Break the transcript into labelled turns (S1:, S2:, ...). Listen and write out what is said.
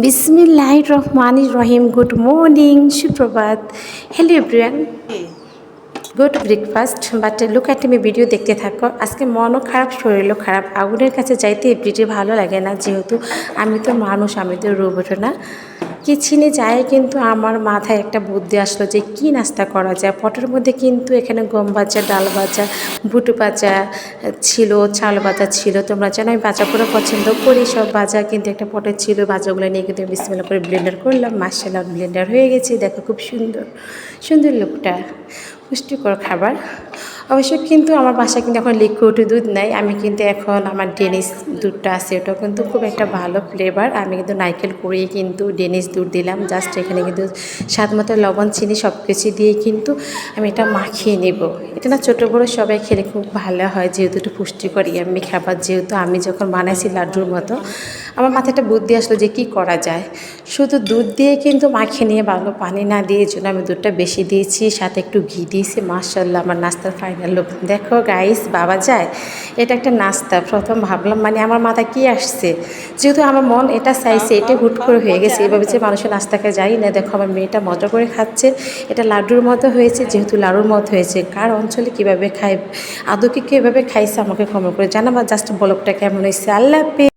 S1: বিসমিল্লাহির রহমানির রহিম। Good morning, সুপ্রভাত, hello everyone, good breakfast. But look at me, video দেখতে থাকো। আজকে মনও খারাপ, শরীরও খারাপ। আগুনের কাছে যাইতে এভরিডে ভালো লাগে না, যেহেতু আমি তো মানুষ, আমি তো রোবট না। কিচেনে যায় কিন্তু আমার মাথায় একটা বুদ্ধি আসলো যে কি নাস্তা করা যায়। পটের মধ্যে কিন্তু এখানে গম ভাজা, ডাল ভাজা, বুটো ভাজা ছিল, চাল ভাজা ছিল। তোমরা জানো আমি ভাজা করে পছন্দ করি, সব ভাজা কিন্তু একটা পটে ছিল। ভাজাগুলো নিয়ে কিন্তু বিসমিল্লাহ করে ব্লেন্ডার করলাম। মাশাআল্লাহ, ব্লেন্ডার হয়ে গেছে। দেখো খুব সুন্দর সুন্দর লুকটা, পুষ্টিকর খাবার। অবশ্য কিন্তু আমার বাসায় কিন্তু এখন লিকুইড দুধ নাই। আমি কিন্তু এখন আমার ডেনিস দুধটা আছে, ওটাও কিন্তু খুব একটা ভালো ফ্লেভার। আমি কিন্তু নারকেল কুড়িয়ে কিন্তু ডেনিস দুধ দিলাম। জাস্ট এখানে কিন্তু স্বাদ মতো লবণ, চিনি সব কিছু দিয়ে কিন্তু আমি এটা মাখিয়ে নেব। এটা না ছোটো বড়ো সবাই খেলে খুব ভালো হয়, যেহেতু একটু পুষ্টিকর ইয়াম্মি খাবার। যেহেতু আমি যখন বানাইছি লাড্ডুর মতো, আমার মাথায় একটা বুদ্ধি আসলো যে কী করা যায়। শুধু দুধ দিয়ে কিন্তু মাখিয়ে নিয়ে ভালো, পানি না দিয়ে, জন্য আমি দুধটা বেশি দিয়েছি, সাথে একটু ঘি দিয়েছি। মাশাআল্লাহ, আমার নাস্তার ফাইনাল লুক দেখো গাইস। বাবা যায়, এটা একটা নাস্তা। প্রথম ভাবলাম মানে আমার মাথায় কী আসছে, যেহেতু আমার মন এটা চাইছে, এটা হুট করে হয়ে গেছে। এভাবে যে মানুষের নাস্তাকে যাই না। দেখো আমার মেয়েটা মজা করে খাচ্ছে। এটা লাড্ডুর মতো হয়েছে, যেহেতু লাড়ুর মতো হয়েছে। কার অঞ্চলে কীভাবে খায়, আদৌ কি কীভাবে খাইছে আমাকে কমেন্ট করে জানাবা। জাস্ট ব্লগটা কেমন হয়েছে। আল্লাহ হাফেজ।